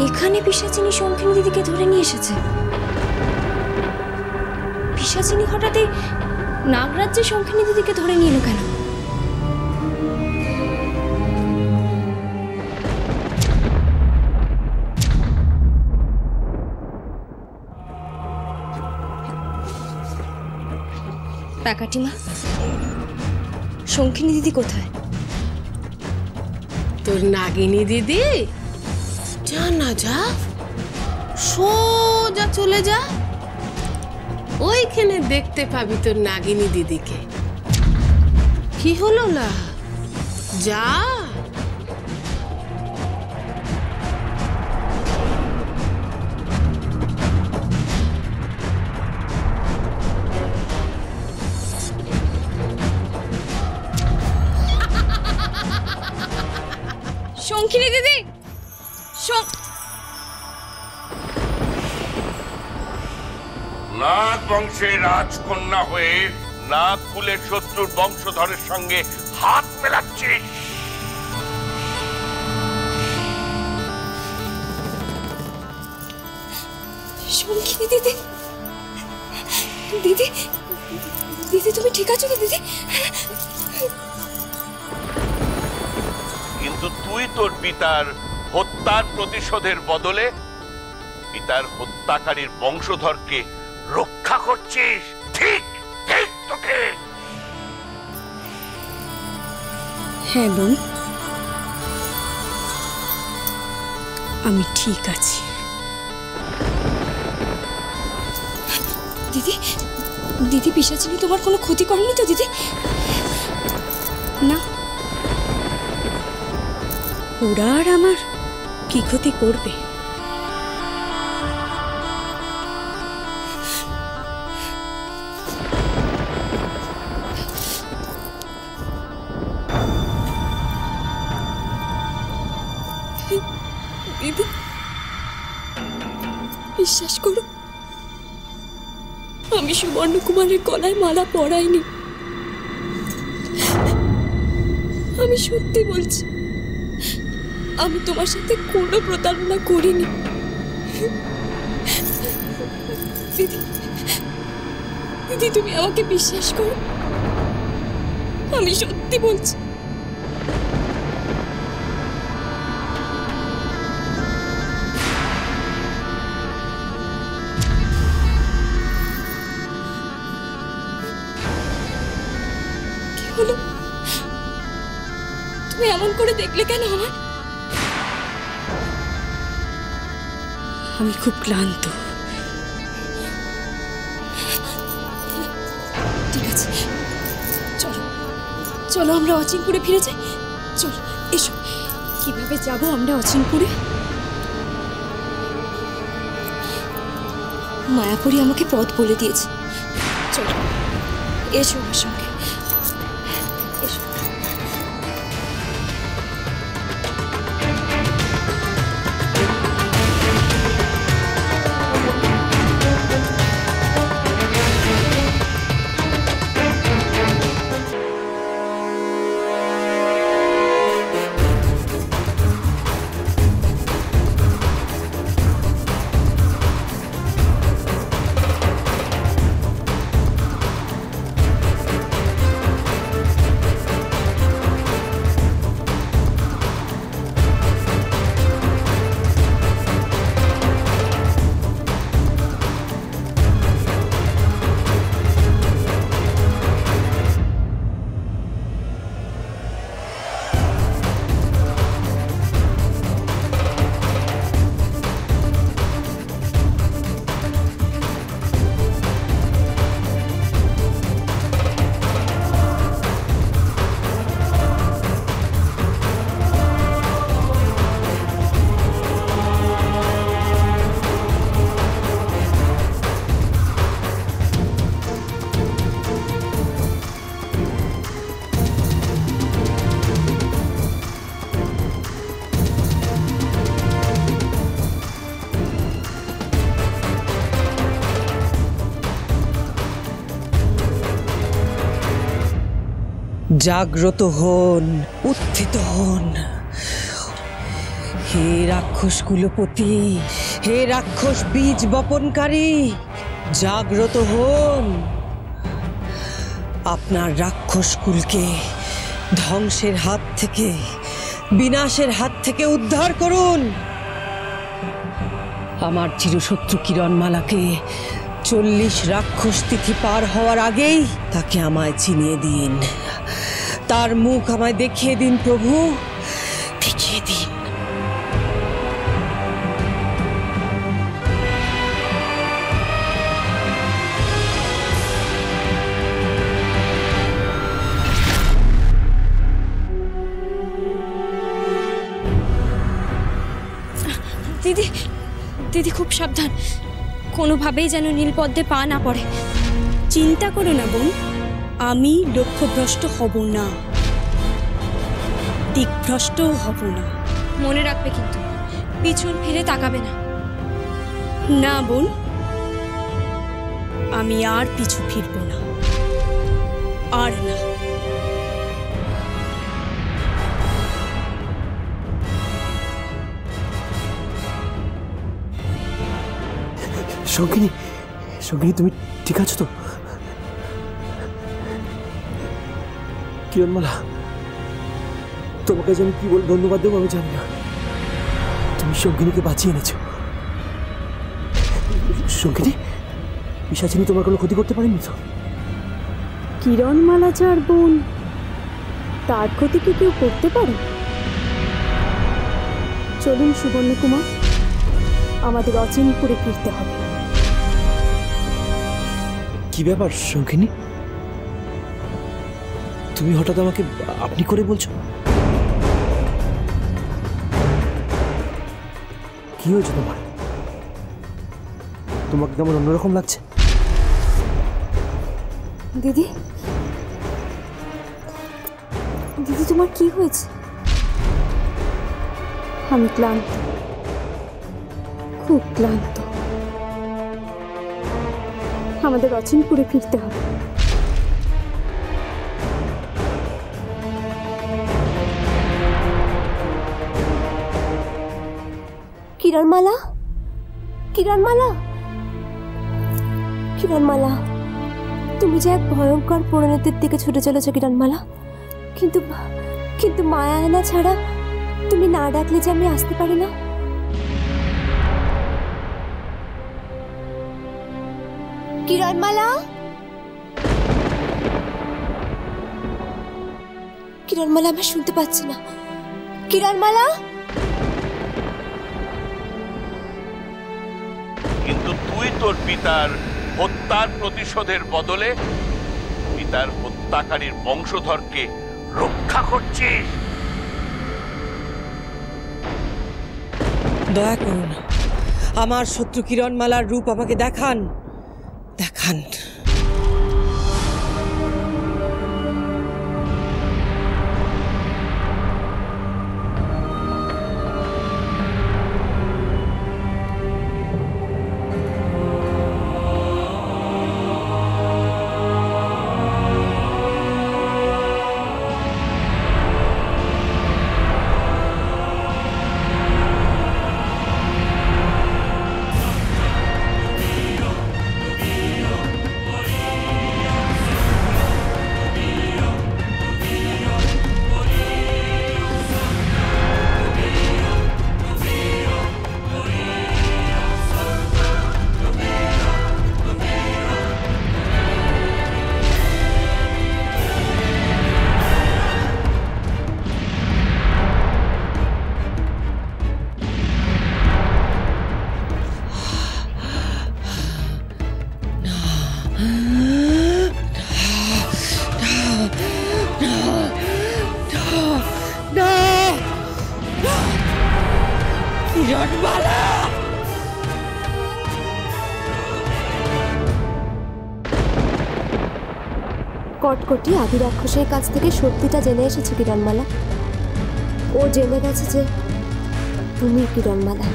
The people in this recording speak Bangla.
এখানে পিশাচিনী শঙ্খিনী দিদিকে ধরে নিয়ে এসেছে। পিশাচিনী হঠাৎই নাগরাজ্যে শঙ্খিনী দিদিকে ধরে নিয়ে এলো কেন? কাকিমা, শঙ্খিনী দিদি কোথায়? তোর নাগিনী দিদি? যা না, যা, সোজা চলে যা, ওইখানে দেখতে পাবি তোর নাগিনী দিদিকে। কি হলো না, যা। শঙ্খিনী দিদি, নাগ বংশের রাজকন্যা হয়ে নাগ কুলের শত্রুর বংশধরের সঙ্গে হাত মেলাচ্ছিস। শঙ্খিনী দিদি, দিদি, দিদি তুমি ঠিক আছো তো দিদি? কিন্তু তুই তোর পিতার হত্যার প্রতিশোধের বদলে পিতার হত্যাকারীর বংশধরকে রক্ষা করছিস। ঠিক ঠিক তোকে। হ্যাঁ বোন, আমি ঠিক আছি। দিদি, দিদি পিশাচিনী তোমার কোনো ক্ষতি করেনি তো দিদি? না, ওরা আর আমার কি ক্ষতি করবে? দিদি, বিশ্বাস করো, আমি সুবর্ণ কুমারের গলায় মালা পরাইনি। আমি সত্যি বলছি, আমি তোমার সাথে কোনো প্রতারণা করিনি। দিদি, দিদি তুমি আমাকে বিশ্বাস করো, আমি সত্যি বলছি। কি হলো? তুমি এমন করে দেখলে কেন আমার? আমি খুব ক্লান্ত। ঠিক আছে, চলো চলো আমরা অচিনপুরে ফিরে যাই। চলো, এসো। কিভাবে যাব আমরা অচিনপুরে? মায়াপুরী আমাকে পথ বলে দিয়েছে। চলো, এসো আমার সঙ্গে। এসো। জাগ্রত হন, উত্থিত হন। হে রাক্ষস কুলপতি, হে রাক্ষস বীজ বপনকারী, জাগ্রত হন। আপনার রাক্ষস কুলকে ধ্বংসের হাত থেকে, বিনাশের হাত থেকে উদ্ধার করুন। আমার চিরশত্রু কিরণমালাকে 40 রাক্ষস তিথি পার হওয়ার আগেই তাকে আমায় চিনিয়ে দিন। তার মুখ আমায় দেখিয়ে দিন প্রভু, দেখিয়ে দিন। দিদি, দিদি খুব সাবধান, কোনোভাবেই যেন নীলপদ্মে পা না পড়ে। চিন্তা করো না বোন, আমি লক্ষ্যভ্রষ্ট হব না, দিকভ্রষ্টও হব না। মনে রাখবে কিন্তু, পিছন ফিরে তাকাবে না। না বোন, আমি আর পিছু ফিরব না, আর না। সঙ্গিনী, সঙ্গিনী তুমি ঠিক আছো তো? কিরণমালা, তোমাকে যে আমি কি বলে ধন্যবাদ দেবো আমি জানি না। তুমি সঙ্গিনীকে বাঁচিয়ে এনেছো। সঙ্গিনী, পিশাচিনী তোমার কোনো ক্ষতি করতে পারেনি তো? কিরণমালা যার বোন, তার ক্ষতি কি কেউ করতে পারে? চলুন সুবর্ণকুমার, আমাদের অচিনপুরে ফিরতে হবে। কি ব্যাপার সঙ্গিনী, তুমি হঠাৎ আমাকে আপনি করে বলছো? কি হয়েছে তোমার? তোমাকে কেমন অন্যরকম লাগছে? দিদি, দিদি তোমার কি হয়েছে? আমি ক্লান্ত, খুব ক্লান্ত। আমাদের অচিনপুরে ফিরতে হবে। কিরণমালা, কিরণমালা, কিরণমালা, তুমি যে এক ভয়ঙ্কর পরিণতির দিকে ছুটে চলেছ কিরণমালা। কিন্তু কিন্তু মায়া আনা ছাড়া তুমি না ডাকলে যে আমি আসতে পারি না। কিরণমালা, কিরণমালা, আমি শুনতে পাচ্ছি না। কিরণমালা। কিন্তু তুই তোর পিতার হত্যার প্রতিশোধের বদলে পিতার হত্যাকারীর বংশধরকে রক্ষা করছিস। দয়া করুন, আমার শত্রু কিরণমালার রূপ আমাকে দেখান, দেখান। কটকটি আদি রাক্ষসের কাছ থেকে সত্যিটা জেনে এসেছে কিরণমালা। ও জেনে গেছে যে তুমি কিরণমালা।